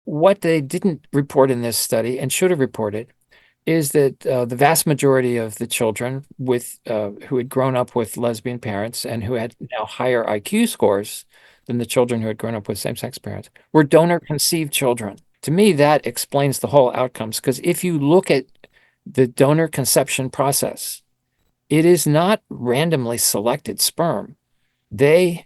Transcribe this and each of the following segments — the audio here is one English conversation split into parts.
what they didn't report in this study and should have reported is that the vast majority of the children with who had grown up with lesbian parents and who had now higher IQ scores than the children who had grown up with same-sex parents were donor-conceived children. To me, that explains the whole outcomes because if you look at the donor conception process, it is not randomly selected sperm. The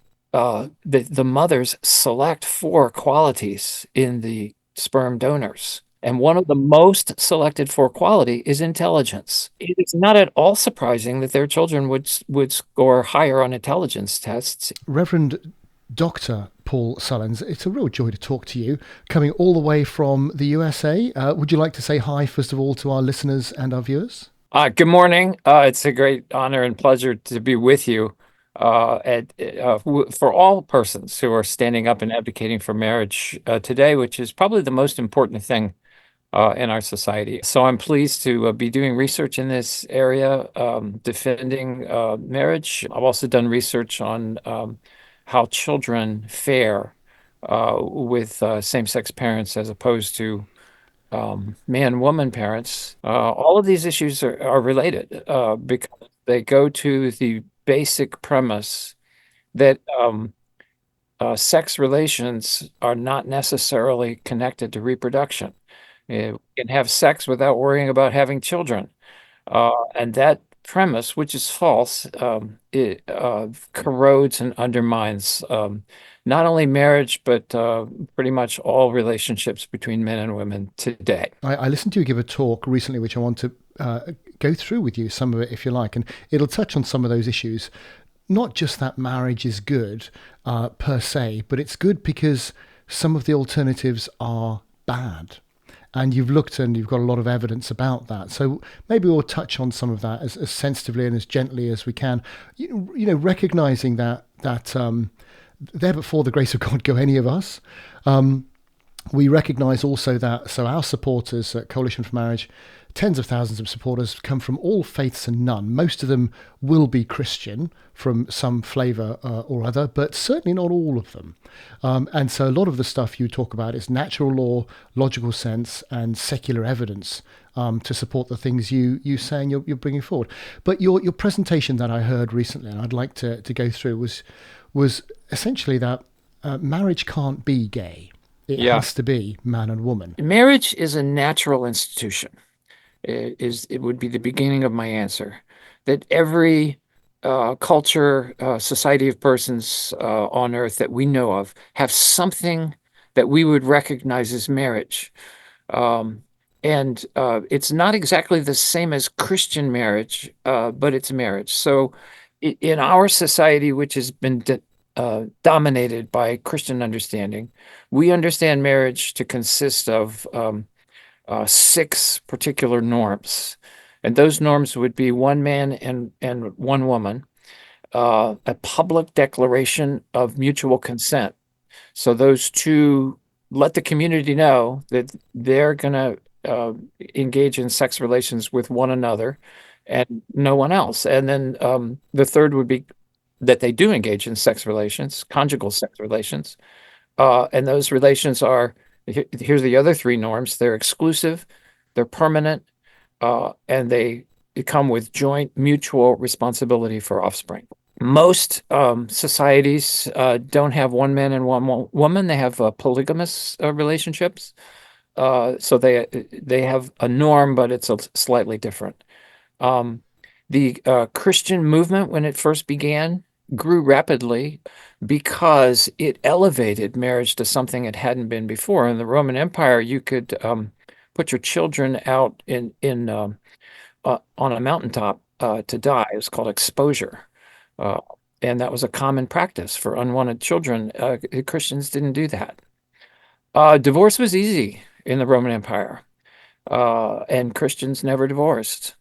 mothers select four qualities in the sperm donors. And one of the most selected for quality is intelligence. It is not at all surprising that their children would score higher on intelligence tests. Reverend Dr. Paul Sullins, it's a real joy to talk to you, coming all the way from the USA. Would you like to say hi, first of all, to our listeners and our viewers? Good morning. It's a great honor and pleasure to be with you for all persons who are standing up and advocating for marriage today, which is probably the most important thing in our society. So I'm pleased to be doing research in this area, defending marriage. I've also done research on how children fare with same-sex parents as opposed to man-woman parents. All of these issues are related because they go to the basic premise that sex relations are not necessarily connected to reproduction. We can have sex without worrying about having children. And that premise, which is false, it corrodes and undermines not only marriage, but pretty much all relationships between men and women today. I listened to you give a talk recently, which I want to go through with you, some of it, if you like, and it'll touch on some of those issues. Not just that marriage is good per se, but it's good because some of the alternatives are bad. And you've looked and you've got a lot of evidence about that. So maybe we'll touch on some of that as sensitively and as gently as we can. Recognizing that there before the grace of God go any of us. We recognise also that, so our supporters at Coalition for Marriage, tens of thousands of supporters come from all faiths and none. Most of them will be Christian from some flavour or other, but certainly not all of them. And so a lot of the stuff you talk about is natural law, logical sense, and secular evidence to support the things you say and you're bringing forward. But your presentation that I heard recently, and I'd like to go through, was essentially that marriage can't be gay. It Yeah. has to be man and woman. Marriage is a natural institution. It would be the beginning of my answer. That every culture, society of persons on earth that we know of have something that we would recognize as marriage. And it's not exactly the same as Christian marriage, but it's marriage. So in our society, which has been dominated by Christian understanding, we understand marriage to consist of six particular norms. And those norms would be one man and one woman, a public declaration of mutual consent. So those two let the community know that they're going to engage in sex relations with one another and no one else. And then the third would be that they do engage in sex relations, conjugal sex relations. And those relations are, here's the other three norms. They're exclusive, they're permanent, and they come with joint mutual responsibility for offspring. Most societies don't have one man and one woman. They have polygamous relationships. So they have a norm, but it's slightly different. The Christian movement, when it first began, grew rapidly because it elevated marriage to something it hadn't been before. In the Roman Empire, you could put your children out on a mountaintop to die. It was called exposure. Uh, and that was a common practice for unwanted children. Christians didn't do that. Divorce was easy in the Roman Empire, and Christians never divorced.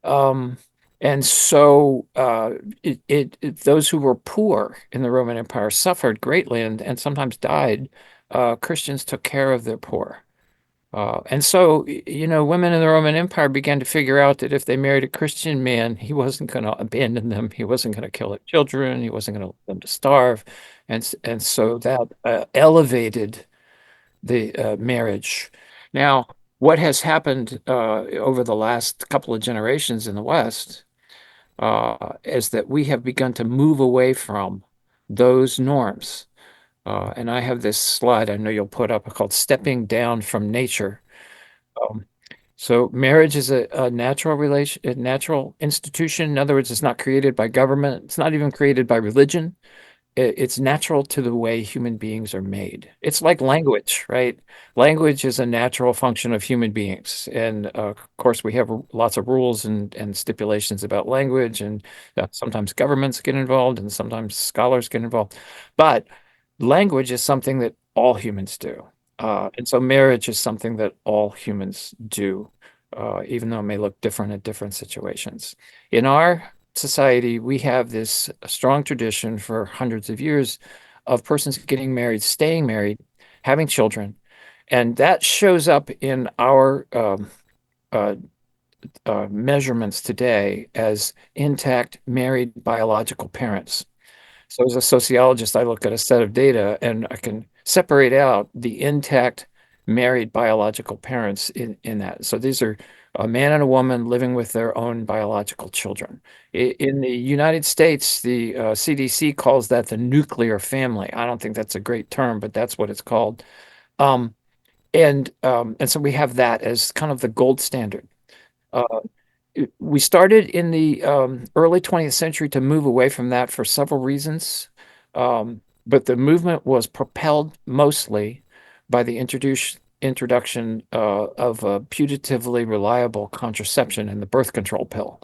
Um, and so those who were poor in the Roman Empire suffered greatly and sometimes died. Christians took care of their poor. And so, women in the Roman Empire began to figure out that if they married a Christian man, he wasn't going to abandon them. He wasn't going to kill their children. He wasn't going to let them to starve. And so that elevated the marriage. Now, what has happened over the last couple of generations in the West is that we have begun to move away from those norms. And I have this slide I know you'll put up called Stepping Down from Nature. Um, so marriage is a natural relation, a natural institution. In other words, it's not created by government. It's not even created by religion. It's natural to the way human beings are made. It's like language, right? Language is a natural function of human beings. And of course, we have lots of rules and stipulations about language, and sometimes governments get involved and sometimes scholars get involved. But language is something that all humans do. And so marriage is something that all humans do, even though it may look different in different situations. In our society, we have this strong tradition for hundreds of years of persons getting married, staying married, having children, and that shows up in our uh, measurements today as intact married biological parents. So as a sociologist, I look at a set of data and I can separate out the intact married biological parents in that. So these are a man and a woman living with their own biological children. In the United States, the CDC calls that the nuclear family. I don't think that's a great term, but that's what it's called. Um, and so we have that as kind of the gold standard. Uh, we started in the early 20th century to move away from that for several reasons. But the movement was propelled mostly by the introduction of a putatively reliable contraception and the birth control pill.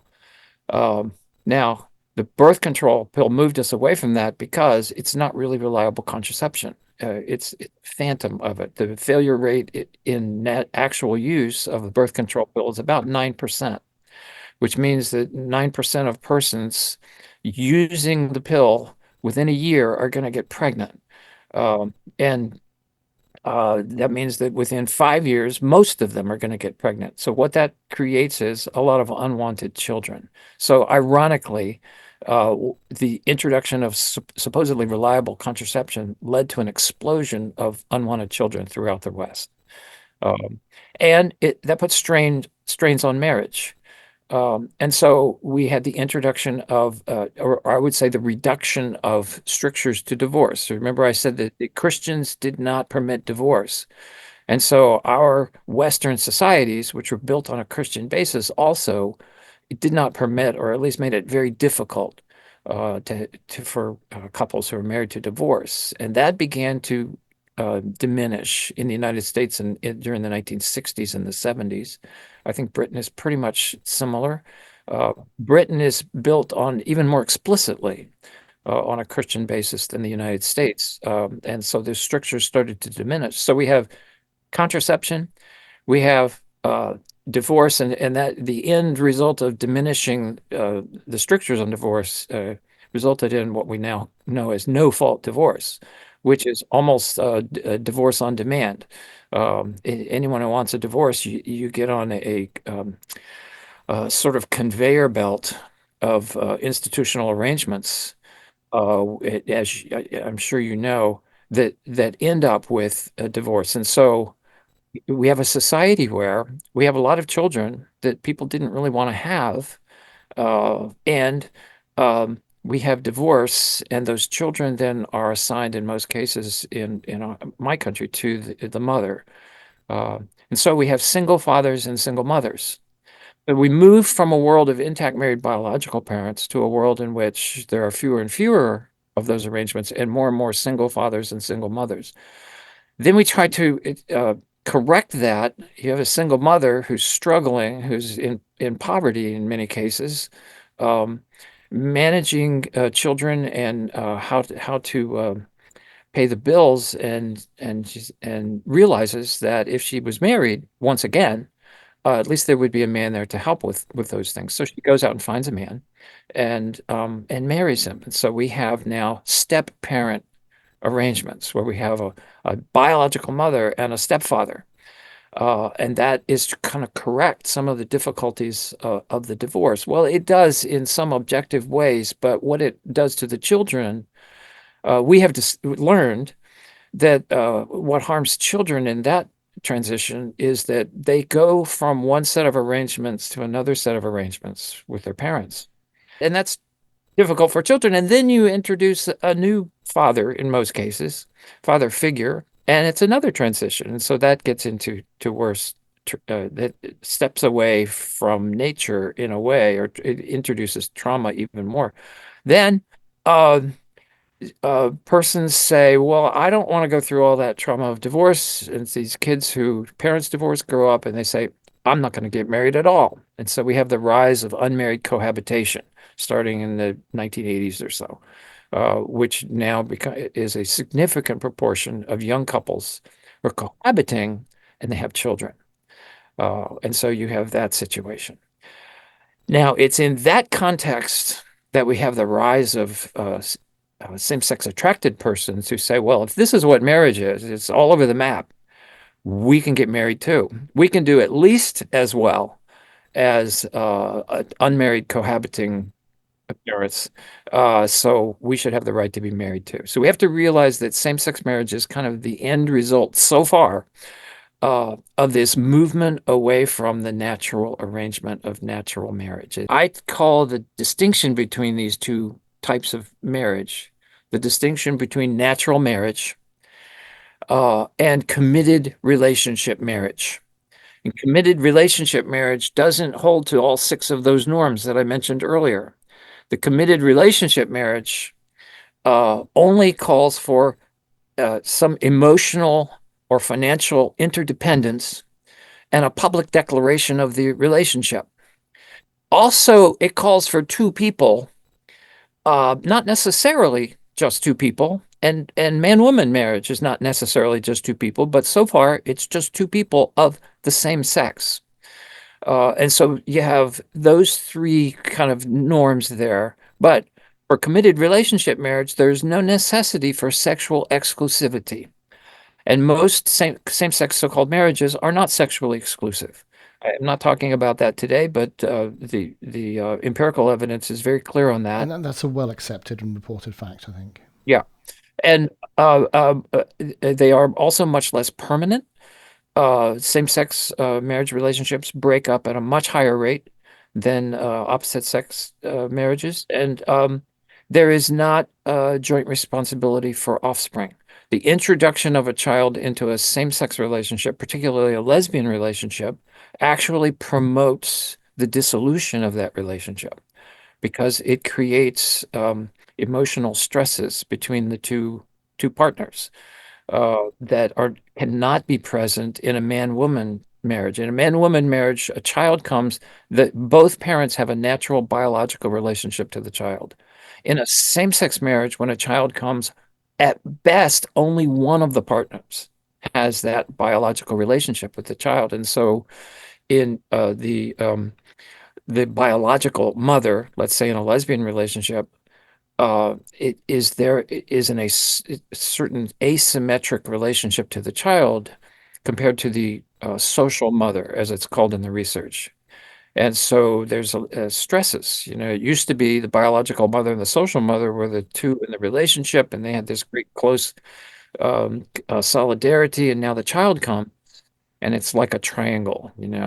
Now, the birth control pill moved us away from that because it's not really reliable contraception. It's phantom of it. The failure rate in net actual use of the birth control pill is about 9%, which means that 9% of persons using the pill within a year are going to get pregnant. And that means that within 5 years, most of them are going to get pregnant. So what that creates is a lot of unwanted children. So ironically, the introduction of supposedly reliable contraception led to an explosion of unwanted children throughout the West. Um, and that puts strains on marriage. And so we had the introduction of, or I would say the reduction of strictures to divorce. So remember, I said that the Christians did not permit divorce. And so our Western societies, which were built on a Christian basis, also it did not permit, or at least made it very difficult for couples who are married to divorce. And that began to diminish in the United States during the 1960s and the 70s. I think Britain is pretty much similar. Britain is built on even more explicitly on a Christian basis than the United States. And so the strictures started to diminish. So we have contraception, we have divorce, and that the end result of diminishing the strictures on divorce resulted in what we now know as no-fault divorce, which is almost a divorce on demand. Anyone who wants a divorce, you get on a sort of conveyor belt of institutional arrangements, I'm sure you know, that end up with a divorce. And so we have a society where we have a lot of children that people didn't really want to have, and we have divorce, and those children then are assigned in most cases in my country to the mother. Uh, and so we have single fathers and single mothers. But we move from a world of intact married biological parents to a world in which there are fewer and fewer of those arrangements and more single fathers and single mothers. Then we try to correct that. You have a single mother who's struggling, who's in poverty in many cases, um, managing children and how to pay the bills, and realizes that if she was married once again, at least there would be a man there to help with those things. So she goes out and finds a man, and marries him. And so we have now step parent arrangements where we have a biological mother and a stepfather. And that is to kind of correct some of the difficulties of the divorce. Well, it does in some objective ways, but what it does to the children, we have learned that what harms children in that transition is that they go from one set of arrangements to another set of arrangements with their parents. And that's difficult for children. And then you introduce a new father in most cases, father figure, and it's another transition. And so that gets into to worse, that steps away from nature in a way, or it introduces trauma even more. Then uh, persons say, well, I don't want to go through all that trauma of divorce. And it's these kids who parents divorce grow up and they say, I'm not going to get married at all. And so we have the rise of unmarried cohabitation starting in the 1980s or so, which now is a significant proportion of young couples who are cohabiting and they have children. And so you have that situation. Now, it's in that context that we have the rise of same-sex attracted persons who say, well, if this is what marriage is, it's all over the map. We can get married too. We can do at least as well as unmarried cohabiting parents. So we should have the right to be married too. So we have to realize that same-sex marriage is kind of the end result so far of this movement away from the natural arrangement of natural marriage. I call the distinction between these two types of marriage, the distinction between natural marriage and committed relationship marriage. And committed relationship marriage doesn't hold to all six of those norms that I mentioned earlier. The committed relationship marriage only calls for some emotional or financial interdependence and a public declaration of the relationship. Also, it calls for two people, not necessarily just two people, and man-woman marriage is not necessarily just two people, but so far it's just two people of the same sex. And so you have those three kind of norms there. But for committed relationship marriage, there's no necessity for sexual exclusivity. And most same-sex so-called marriages are not sexually exclusive. I'm not talking about that today, but the empirical evidence is very clear on that. And that's a well accepted and reported fact, I think. Yeah. And they are also much less permanent. Same-sex marriage relationships break up at a much higher rate than opposite-sex marriages, and there is not joint responsibility for offspring. The introduction of a child into a same-sex relationship, particularly a lesbian relationship, actually promotes the dissolution of that relationship because it creates emotional stresses between the two partners that are cannot be present in a man-woman marriage. In a man-woman marriage, a child comes that both parents have a natural biological relationship to the child. In a same-sex marriage, when a child comes, at best, only one of the partners has that biological relationship with the child. And so in the biological mother, let's say in a lesbian relationship, it is in a certain asymmetric relationship to the child compared to the social mother, as it's called in the research. And so there's stresses. You know, it used to be the biological mother and the social mother were the two in the relationship, and they had this great close solidarity. And now the child comes, and it's like a triangle, you know,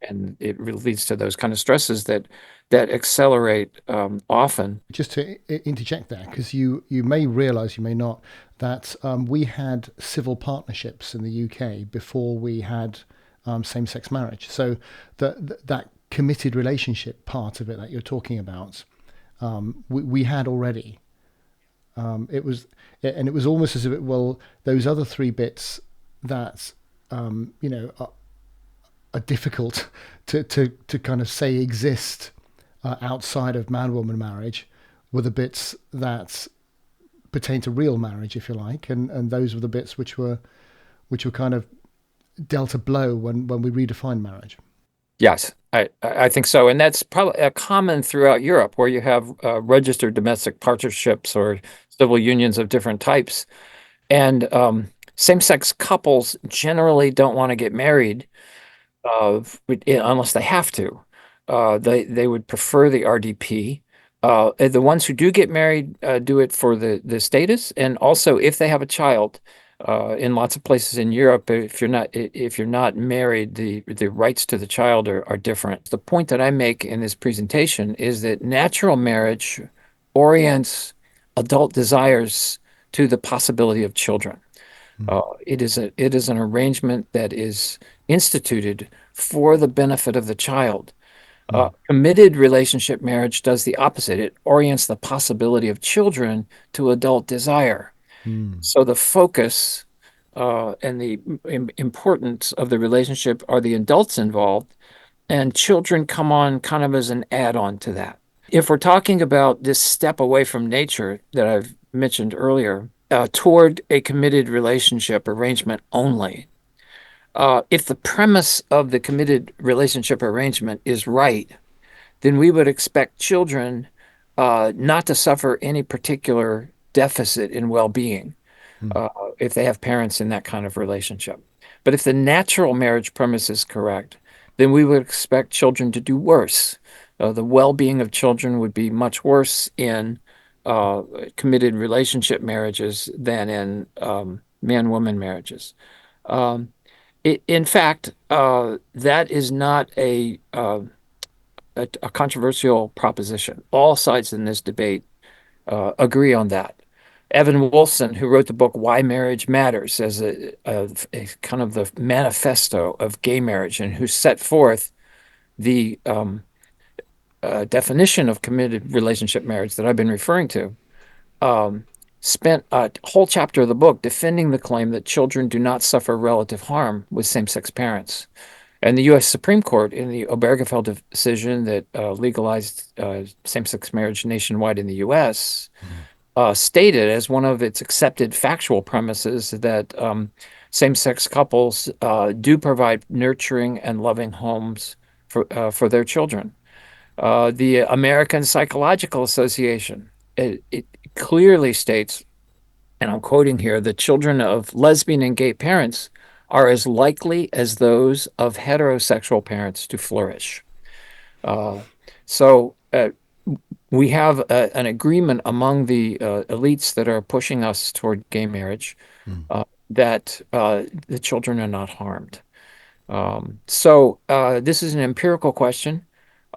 and it leads to those kind of stresses that accelerate often. Just to interject there, because you may realize, you may not, that we had civil partnerships in the UK before we had same-sex marriage. So that committed relationship part of it that you're talking about, we had already. It was almost as if well, those other three bits that are difficult to kind of say exist outside of man-woman marriage were the bits that pertain to real marriage, if you like, and those were the bits which were kind of dealt a blow when we redefined marriage. Yes, I think so. And that's probably a common throughout Europe where you have registered domestic partnerships or civil unions of different types. And same-sex couples generally don't want to get married unless they have to. They would prefer the RDP. The ones who do get married do it for the status, and also if they have a child, In lots of places in Europe, if you're not married, the rights to the child are different. The point that I make in this presentation is that natural marriage orients adult desires to the possibility of children. Mm. It is an arrangement that is instituted for the benefit of the child. Mm. Committed relationship marriage does the opposite. It orients the possibility of children to adult desire. Mm. So the focus and the importance of the relationship are the adults involved, and children come on kind of as an add-on to that. If we're talking about this step away from nature that I've mentioned earlier, toward a committed relationship arrangement only, if the premise of the committed relationship arrangement is right, then we would expect children not to suffer any particular deficit in well-being Mm. uh, if they have parents in that kind of relationship. But if the natural marriage premise is correct, then we would expect children to do worse. The well-being of children would be much worse in uh, committed relationship marriages than in man-woman marriages. Um, in fact, that is not a controversial proposition. All sides in this debate agree on that. Evan Wolfson, who wrote the book Why Marriage Matters, as a kind of the manifesto of gay marriage, and who set forth the definition of committed relationship marriage that I've been referring to, um, spent a whole chapter of the book defending the claim that children do not suffer relative harm with same-sex parents. And the U.S. Supreme Court, in the Obergefell decision that legalized same-sex marriage nationwide in the U.S., Mm. stated as one of its accepted factual premises that same-sex couples do provide nurturing and loving homes for their children. The American Psychological Association, it clearly states, and I'm quoting here, the children of lesbian and gay parents are as likely as those of heterosexual parents to flourish. Uh, so we have an agreement among the elites that are pushing us toward gay marriage Mm. that the children are not harmed. So this is an empirical question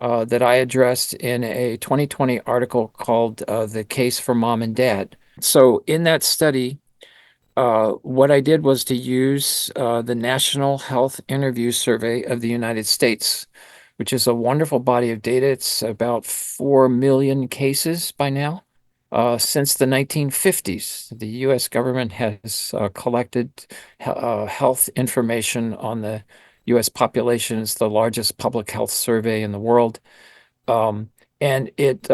that I addressed in a 2020 article called The Case for Mom and Dad. So in that study, what I did was to use the National Health Interview Survey of the United States, which is a wonderful body of data. It's about 4 million cases by now. Since the 1950s, the US government has collected health information on the US population. It's the largest public health survey in the world. Um, and it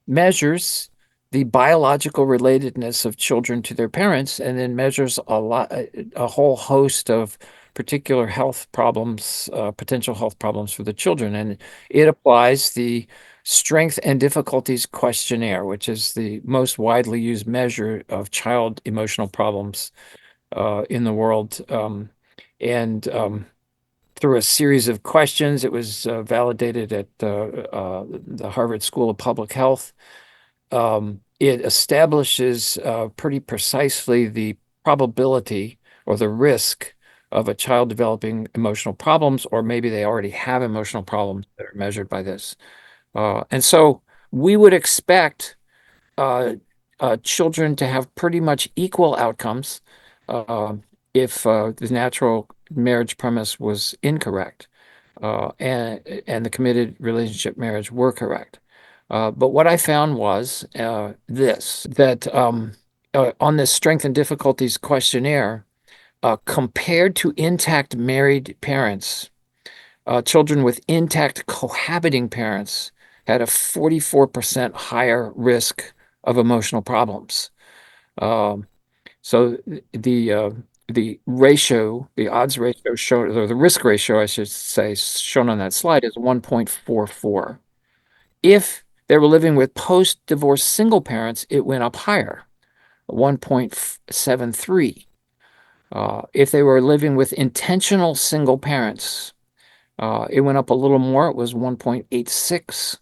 measures the biological relatedness of children to their parents, and then measures a whole host of particular health problems, potential health problems for the children. And it applies the Strength and Difficulties Questionnaire, which is the most widely used measure of child emotional problems in the world. And through a series of questions, it was validated at the Harvard School of Public Health. It establishes pretty precisely the probability or the risk of a child developing emotional problems, or maybe they already have emotional problems that are measured by this. And so we would expect uh, children to have pretty much equal outcomes uh, if the natural marriage premise was incorrect and the committed relationship marriage were correct. But what I found was this, that on this Strength and Difficulties questionnaire, compared to intact married parents, children with intact cohabiting parents had a 44% higher risk of emotional problems. Um, so the ratio, the odds ratio shown, or the risk ratio, I should say, shown on that slide is 1.44. If they were living with post-divorce single parents, it went up higher, 1.73. If they were living with intentional single parents, it went up a little more. It was 1.86.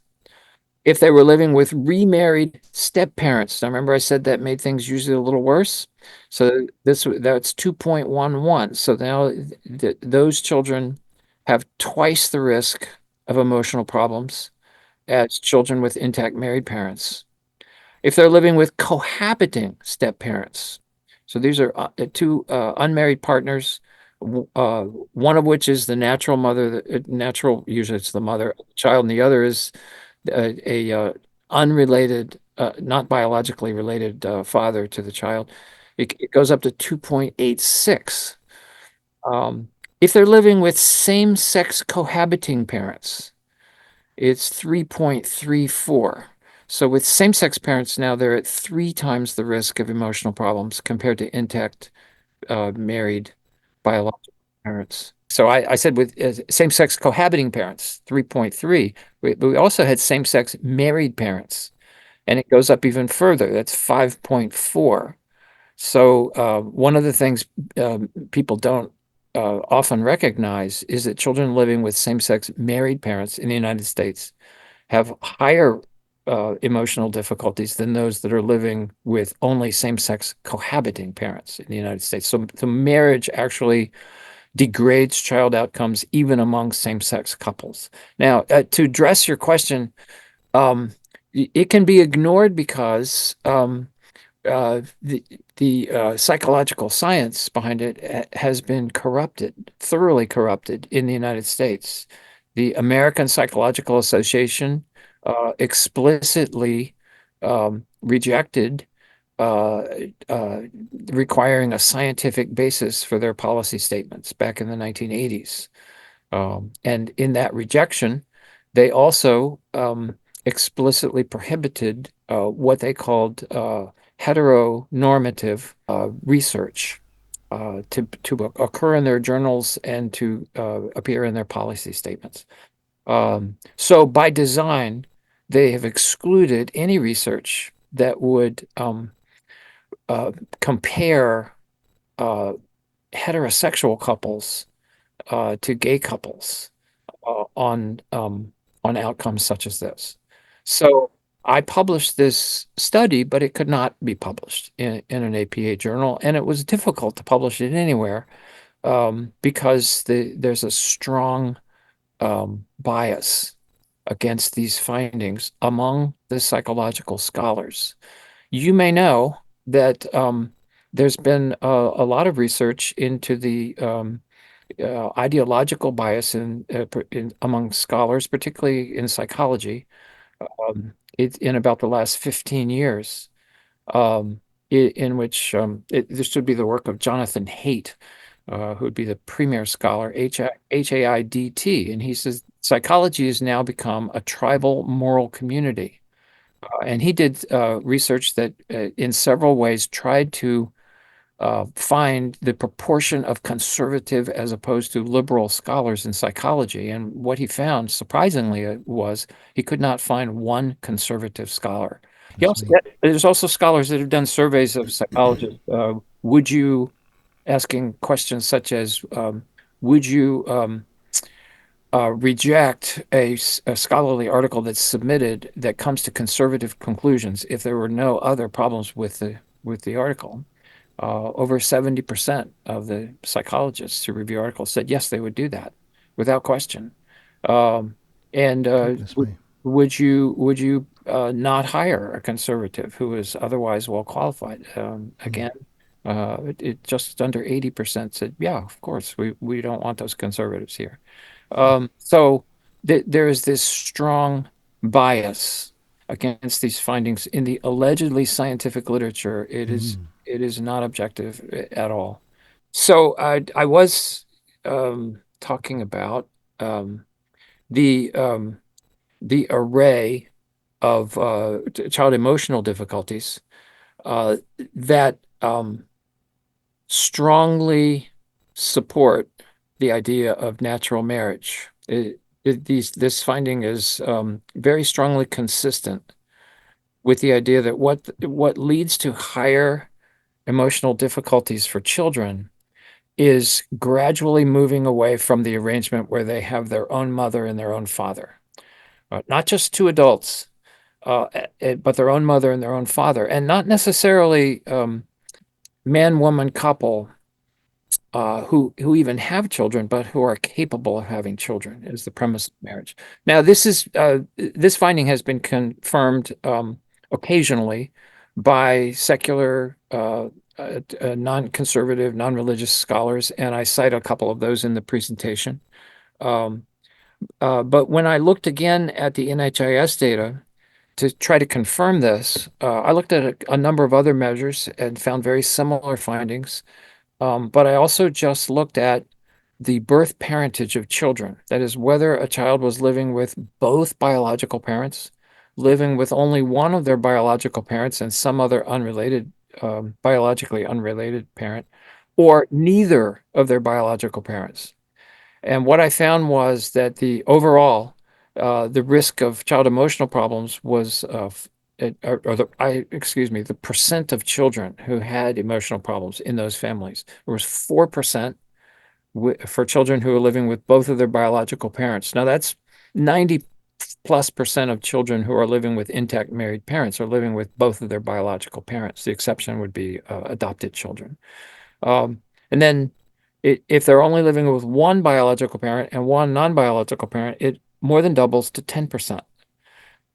If they were living with remarried step parents, now remember I said that made things usually a little worse. So that's 2.11. So now those children have twice the risk of emotional problems as children with intact married parents. If they're living with cohabiting step parents, so these are two unmarried partners, one of which is the natural mother, natural, usually it's the mother of the child, and the other is a unrelated, not biologically related father to the child. It goes up to 2.86. If they're living with same-sex cohabiting parents, it's 3.34. So with same-sex parents now, they're at three times the risk of emotional problems compared to intact married biological parents. So I said with same-sex cohabiting parents, 3.3. But we also had same-sex married parents, and it goes up even further. That's 5.4. So one of the things people don't often recognize is that children living with same-sex married parents in the United States have higher emotional difficulties than those that are living with only same-sex cohabiting parents in the United States. So marriage actually degrades child outcomes even among same-sex couples. Now, to address your question, um, it can be ignored because the psychological science behind it has been corrupted, thoroughly corrupted in the United States. The American Psychological Association explicitly rejected uh, uh, requiring a scientific basis for their policy statements back in the 1980s. And in that rejection, they also explicitly prohibited what they called heteronormative research to occur in their journals and to appear in their policy statements. So by design, they have excluded any research that would uh, compare uh, heterosexual couples to gay couples uh, on um, on outcomes such as this. So I published this study, but it could not be published in an APA journal, and it was difficult to publish it anywhere because there's a strong bias against these findings among the psychological scholars. You may know that there's been a lot of research into the ideological bias among scholars, particularly in psychology, in about the last 15 years, um, in which this would be the work of Jonathan Haidt, who would be the premier scholar, Haidt, and he says psychology has now become a tribal moral community. And he did research that in several ways tried to find the proportion of conservative as opposed to liberal scholars in psychology. And what he found, surprisingly, was he could not find one conservative scholar. I see. There's also scholars that have done surveys of psychologists. Would you, asking questions such as, would you reject a scholarly article that's submitted that comes to conservative conclusions if there were no other problems with the article? Over 70% of the psychologists who review articles said yes, they would do that without question. Um, and Goodness me. would you not hire a conservative who is otherwise well qualified? Mm. Again, it just under 80% said, yeah, of course, we don't want those conservatives here. So there is this strong bias against these findings in the allegedly scientific literature. Mm. It is not objective at all. So I was talking about um, the um, the array of child emotional difficulties uh, that strongly support the idea of natural marriage. This finding is very strongly consistent with the idea that what leads to higher emotional difficulties for children is gradually moving away from the arrangement where they have their own mother and their own father. Not just two adults, but their own mother and their own father, and not necessarily man-woman couple who even have children, but who are capable of having children, is the premise of marriage. Now, this finding has been confirmed occasionally by secular, non-conservative, non-religious scholars, and I cite a couple of those in the presentation. Um, but when I looked again at the NHIS data to try to confirm this, I looked at a number of other measures and found very similar findings. But I also just looked at the birth parentage of children. That is, whether a child was living with both biological parents, living with only one of their biological parents and some other unrelated, biologically unrelated parent, or neither of their biological parents. And what I found was that the risk of child emotional problems was, excuse me, the percent of children who had emotional problems in those families. There was 4% for children who are living with both of their biological parents. Now that's 90+% of children who are living with intact married parents are living with both of their biological parents. The exception would be adopted children. Um, and then if they're only living with one biological parent and one non-biological parent, it more than doubles to 10%.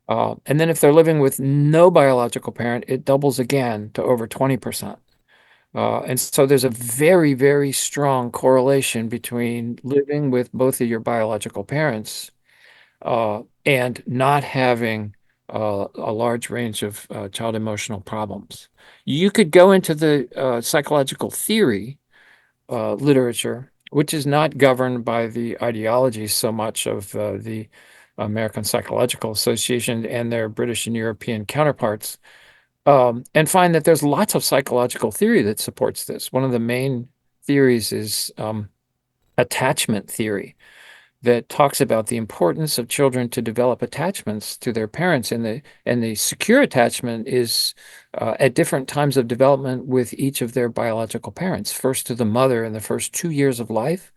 And then if they're living with no biological parent, it doubles again to over 20%. And so there's a very, very strong correlation between living with both of your biological parents and not having a large range of child emotional problems. You could go into the psychological theory literature, which is not governed by the ideologies so much of the American Psychological Association and their British and European counterparts, and find that there's lots of psychological theory that supports this. One of the main theories is attachment theory, that talks about the importance of children to develop attachments to their parents, and the secure attachment is at different times of development with each of their biological parents. First to the mother in the first 2 years of life,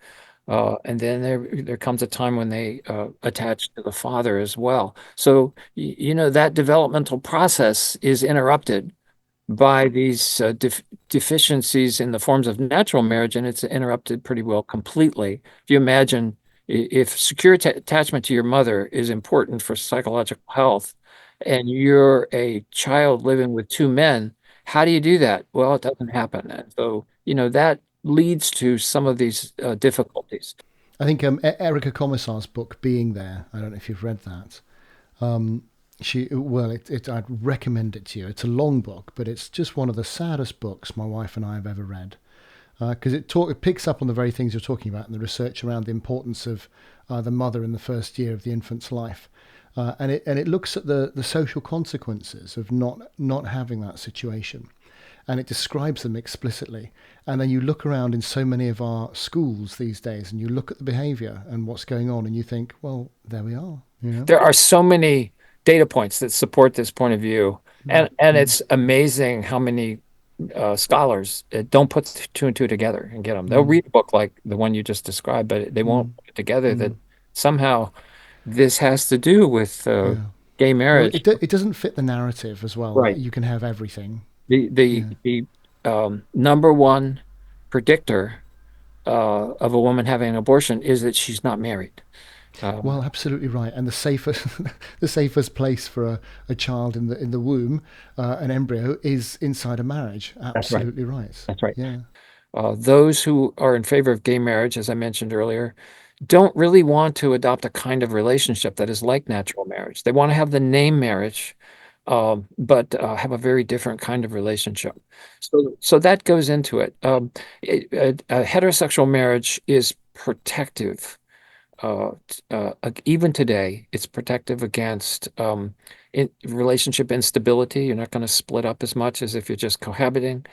and then there comes a time when they attach to the father as well. So that developmental process is interrupted by these deficiencies in the forms of natural marriage, and it's interrupted pretty well completely. If you imagine if secure attachment to your mother is important for psychological health, and you're a child living with two men, how do you do that? Well, it doesn't happen. And so, that leads to some of these difficulties. I think Erica Commissar's book, Being There, I don't know if you've read that. Um, I'd recommend it to you. It's a long book, but it's just one of the saddest books my wife and I have ever read. Because it picks up on the very things you're talking about and the research around the importance of the mother in the first year of the infant's life, and it looks at the social consequences of not having that situation, and it describes them explicitly. And then you look around in so many of our schools these days, and you look at the behaviour and what's going on, and you think, well, there we are. There are so many data points that support this point of view, and it's amazing how many scholars don't put two and two together and get them. They'll read a book like the one you just described, but they won't put together that somehow this has to do with Yeah. gay Well, marriage. it doesn't fit the narrative as well. Right. You can have everything. The the Yeah. the number one predictor of a woman having an abortion is that she's not married. Um, Well, absolutely right. And the safest, the safest place for a child in the womb, an embryo, is inside a marriage. that's right. Absolutely right. That's right. Yeah. Those who are in favor of gay marriage, as I mentioned earlier, don't really want to adopt a kind of relationship that is like natural marriage. They want to have the name marriage, but have a very different kind of relationship. So that goes into it. A heterosexual marriage is protective. Even today, it's protective against relationship instability. You're not going to split up as much as if you're just cohabiting.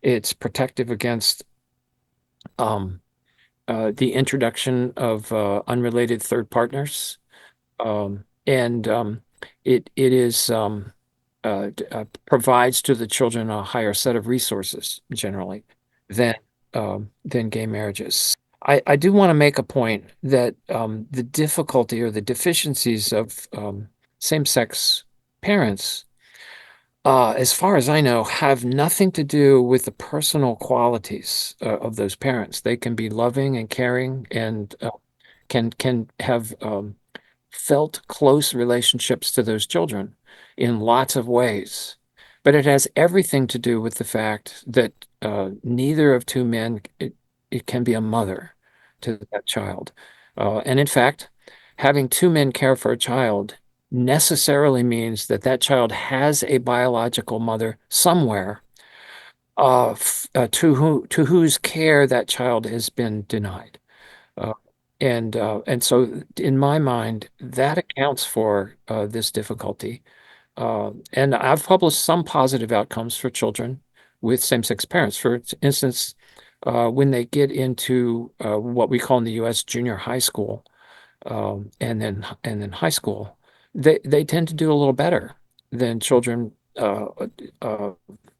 It's protective against um, the introduction of unrelated third partners, and it is provides to the children a higher set of resources generally than than gay marriages. I do want to make a point that the difficulty or the deficiencies of same-sex parents, as far as I know, have nothing to do with the personal qualities of those parents. They can be loving and caring and can have felt close relationships to those children in lots of ways. But it has everything to do with the fact that neither of two men it can be a mother to that child. And in fact, having two men care for a child necessarily means that that child has a biological mother somewhere to whose care that child has been denied. Uh, and so in my mind, that accounts for this difficulty. And I've published some positive outcomes for children with same-sex parents. For instance, when they get into what we call in the U.S. junior high school, and then high school, they tend to do a little better than children uh,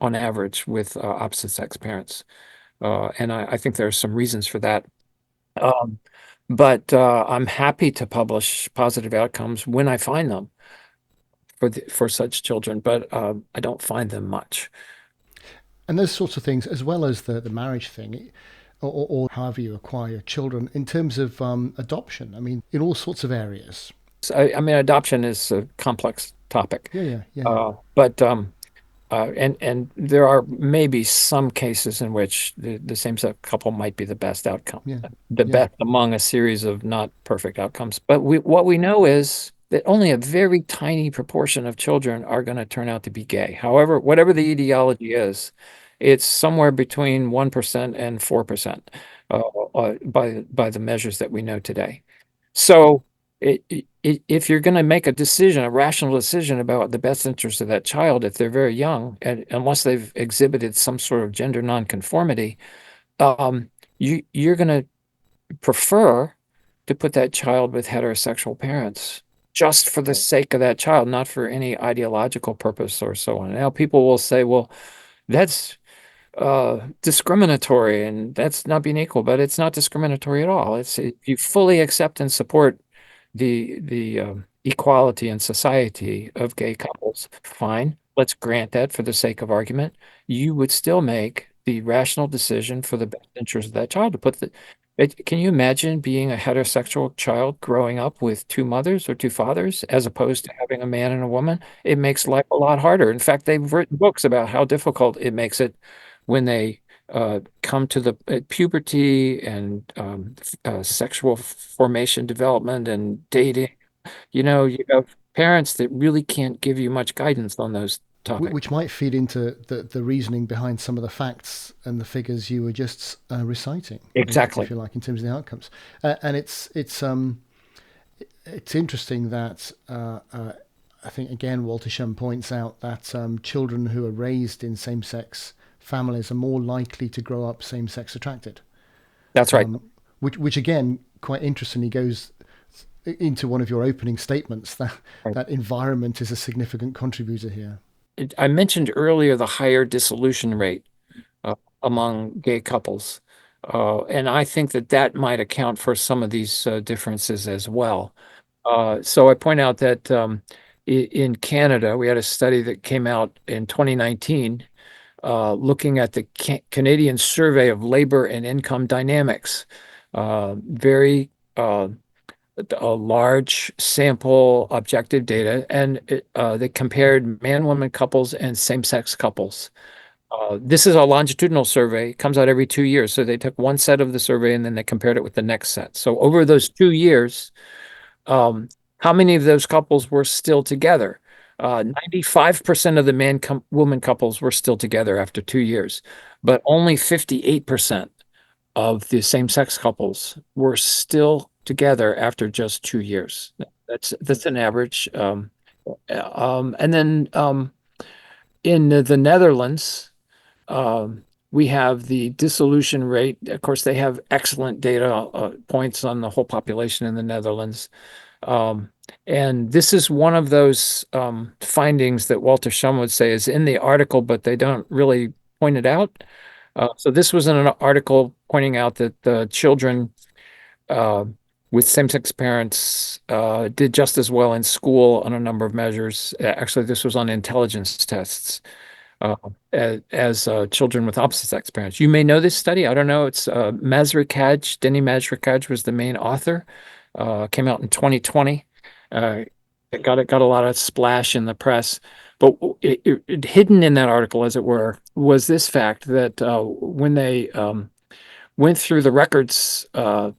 on average with opposite sex parents. And I think there are some reasons for that. Um, but I'm happy to publish positive outcomes when I find them for such children, but I don't find them much. And those sorts of things, as well as the marriage thing, or however you acquire children, in terms of adoption, I mean, in all sorts of areas. So, I mean, adoption is a complex topic, Yeah, yeah, yeah, but and there are maybe some cases in which the same-sex couple might be the best outcome, yeah, the yeah. best among a series of not perfect outcomes. But what we know is that only a very tiny proportion of children are going to turn out to be gay. However, whatever the etiology is, it's somewhere between 1% and 4%, by the measures that we know today. So if you're going to make a decision, a rational decision about the best interest of that child, if they're very young, and unless they've exhibited some sort of gender nonconformity, you're going to prefer to put that child with heterosexual parents just for the sake of that child, not for any ideological purpose or so on. Now, people will say, well, that's discriminatory and that's not being equal, but it's not discriminatory at all. You fully accept and support the equality in society of gay couples. Fine, let's grant that for the sake of argument. You would still make the rational decision for the best interest of that child to put can you imagine being a heterosexual child growing up with two mothers or two fathers as opposed to having a man and a woman? It makes life a lot harder. In fact, they've written books about how difficult it makes it when they come to the puberty and sexual formation development and dating. You have parents that really can't give you much guidance on those topics. Which might feed into the reasoning behind some of the facts and the figures you were just reciting, if Exactly. you like, in terms of the outcomes. And it's interesting that I think again Walter Shum points out that children who are raised in same-sex families are more likely to grow up same-sex attracted, That's right. which again quite interestingly goes into one of your opening statements that Right. that environment is a significant contributor here. I mentioned earlier the higher dissolution rate uh, among gay couples. And I think that that might account for some of these differences as well. So I point out that in Canada, we had a study that came out in 2019 looking at the Canadian Survey of Labor and Income Dynamics. Very a large sample objective data, and they compared man-woman couples and same-sex couples. This is a longitudinal survey. It comes out every 2 years. So they took one set of the survey and then they compared it with the next set. So over those 2 years, um, how many of those couples were still together? 95% of the man-woman couples were still together after 2 years, but only 58% of the same-sex couples were still together after just 2 years. That's an average. And then in the Netherlands, we have the dissolution rate. Of course, they have excellent data points on the whole population in the Netherlands. Um, and this is one of those findings that Walter Shum would say is in the article, but they don't really point it out. So this was in an article pointing out that the children uh, with same-sex parents did just as well in school on a number of measures. Actually, this was on intelligence tests uh, as children with opposite-sex parents. You may know this study. I don't know. It's Denny Mazrikaj was the main author. Came out in 2020. Uh, it got a lot of splash in the press. But hidden in that article, as it were, was this fact that when they went through the records, the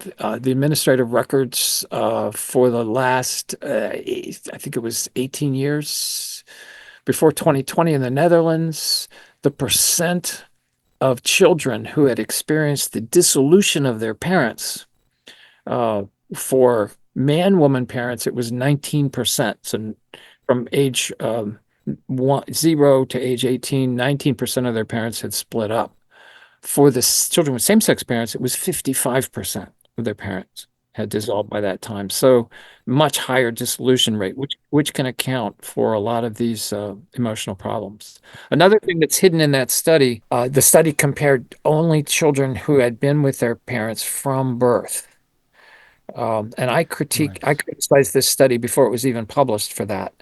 administrative records for the last, I think it was 18 years before 2020 in the Netherlands, the percent of children who had experienced the dissolution of their parents, uh, for man-woman parents, it was 19%. So from age 0 to age 18, 19% of their parents had split up. For the children with same-sex parents, it was 55% of their parents had dissolved by that time. So much higher dissolution rate, which can account for a lot of these emotional problems. Another thing that's hidden in that study, the study compared only children who had been with their parents from birth. And I Right. criticized this study before it was even published for that.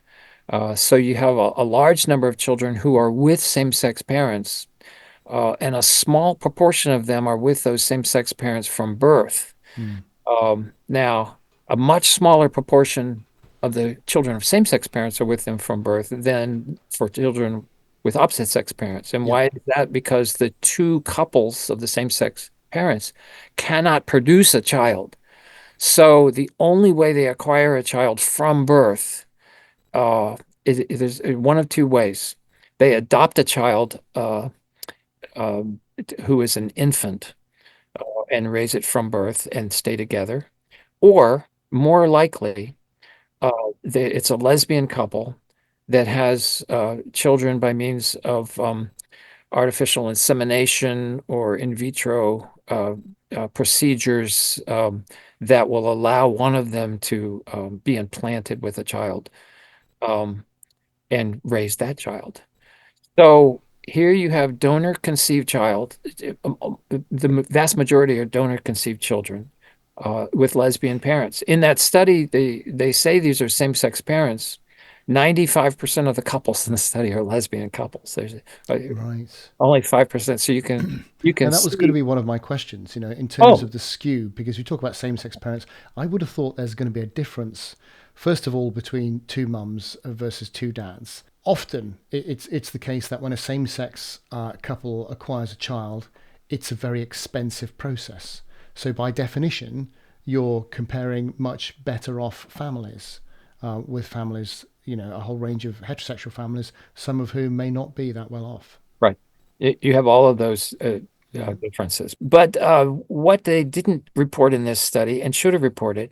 So you have a large number of children who are with same-sex parents, and a small proportion of them are with those same-sex parents from birth. Mm. Now, a much smaller proportion of the children of same-sex parents are with them from birth than for children with opposite-sex parents. And Yeah. why is that? Because the two couples of the same-sex parents cannot produce a child. So the only way they acquire a child from birth uh, is one of two ways. They adopt a child um, who is an infant and raise it from birth and stay together. Or more likely, uh, it's a lesbian couple that has children by means of artificial insemination or in vitro procedures that will allow one of them to be implanted with a child um, and raise that child. So here you have donor conceived child. The vast majority are donor conceived children with lesbian parents. In that study, they say these are same-sex parents. 95% of the couples in the study are lesbian couples. There's Right. only 5%. So you can And that was going to see. be one of my questions, in terms Oh, of the skew, because we talk about same sex parents. I would have thought there's going to be a difference, first of all, between two mums versus two dads. Often it's the case that when a same sex couple acquires a child, it's a very expensive process. So, by definition, you're comparing much better off families with families, a whole range of heterosexual families, some of whom may not be that well off. right. You have all of those Yeah. differences. But what they didn't report in this study and should have reported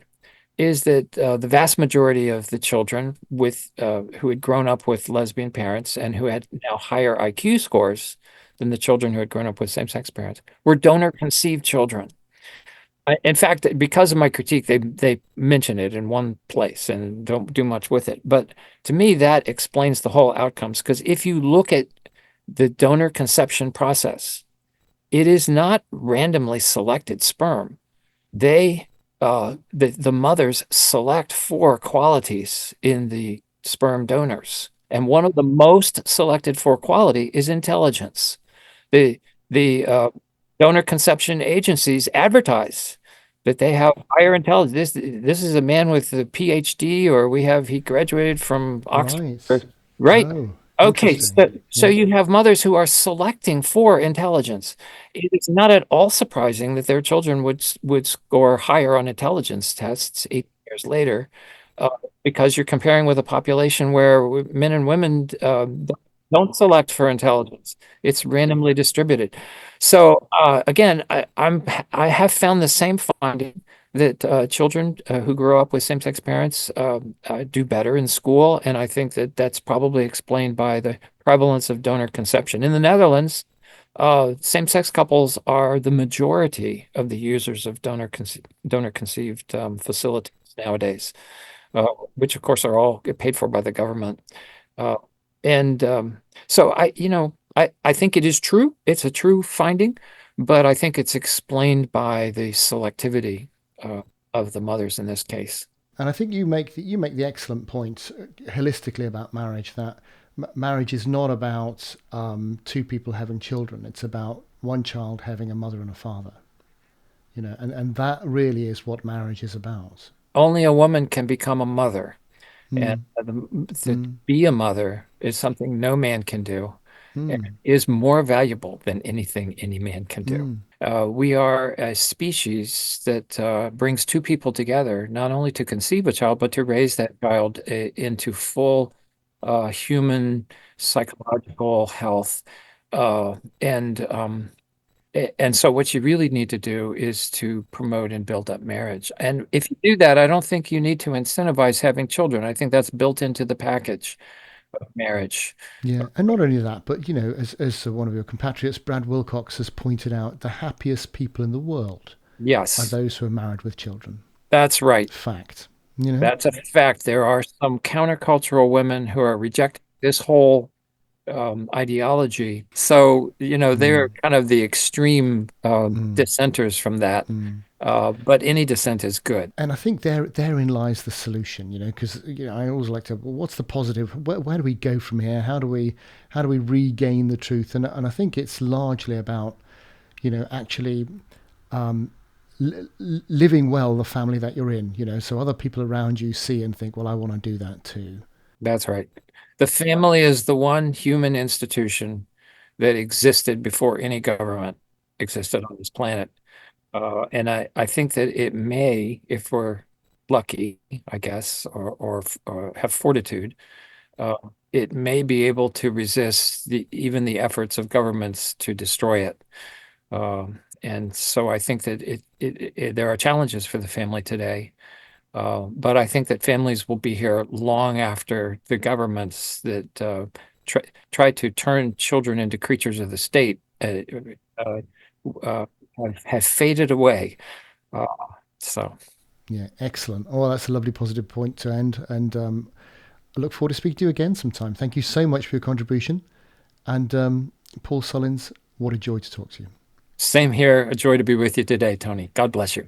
is that the vast majority of the children with who had grown up with lesbian parents and who had now higher IQ scores than the children who had grown up with same-sex parents were donor conceived children. In fact, because of my critique, they mention it in one place and don't do much with it. But to me, that explains the whole outcomes. Because if you look at the donor conception process, it is not randomly selected sperm. The mothers select four qualities in the sperm donors, and one of the most selected for quality is intelligence. The the donor conception agencies advertise that they have higher intelligence. This is a man with a PhD, or he graduated from Oxford. Right. Right. Oh, Okay, interesting. so Yeah. you have mothers who are selecting for intelligence. It is not at all surprising that their children would score higher on intelligence tests 8 years later, uh, because you're comparing with a population where men and women don't select for intelligence. It's randomly distributed. So again, I have found the same finding that children who grow up with same-sex parents do better in school, and I think that that's probably explained by the prevalence of donor conception. In the Netherlands, same-sex couples are the majority of the users of donor conceived facilities nowadays, uh, which of course are all paid for by the government. Uh, and so I think it is true. It's a true finding, but I think it's explained by the selectivity uh, of the mothers in this case. And I think you make the excellent point holistically about marriage that marriage is not about two people having children. It's about one child having a mother and a father. And that really is what marriage is about. Only a woman can become a mother, and Mm, to mm, be a mother is something no man can do, and mm, is more valuable than anything any man can do. mm, We are a species that brings two people together, not only to conceive a child, but to raise that child into full human psychological health. And so what you really need to do is to promote and build up marriage. And if you do that, I don't think you need to incentivize having children. I think that's built into the package of marriage. yeah, and not only that, but as one of your compatriots, Brad Wilcox, has pointed out, the happiest people in the world are Yes, those who are married with children. that's right. Fact. You know. That's a fact. There are some countercultural women who are rejecting this whole ideology. So, they're Mm, kind of the extreme mm, dissenters from that. mm. But any dissent is good. And I think therein lies the solution, because I always like to. Well, what's the positive? Where do we go from here? How do we regain the truth? And I think it's largely about actually um, living well the family that you're in. So other people around you see and think, well, I want to do that too. That's right. The family is the one human institution that existed before any government existed on this planet. And I think that it may, if we're lucky, I guess, or have fortitude, uh, it may be able to resist even the efforts of governments to destroy it. And so I think that there are challenges for the family today. But I think that families will be here long after the governments that try to turn children into creatures of the state uh, uh, have faded away. Uh, so, Yeah, excellent. Oh, well, that's a lovely positive point to end. And I look forward to speaking to you again sometime. Thank you so much for your contribution. And Paul Sullins, what a joy to talk to you. same here. A joy to be with you today, Tony. God bless you.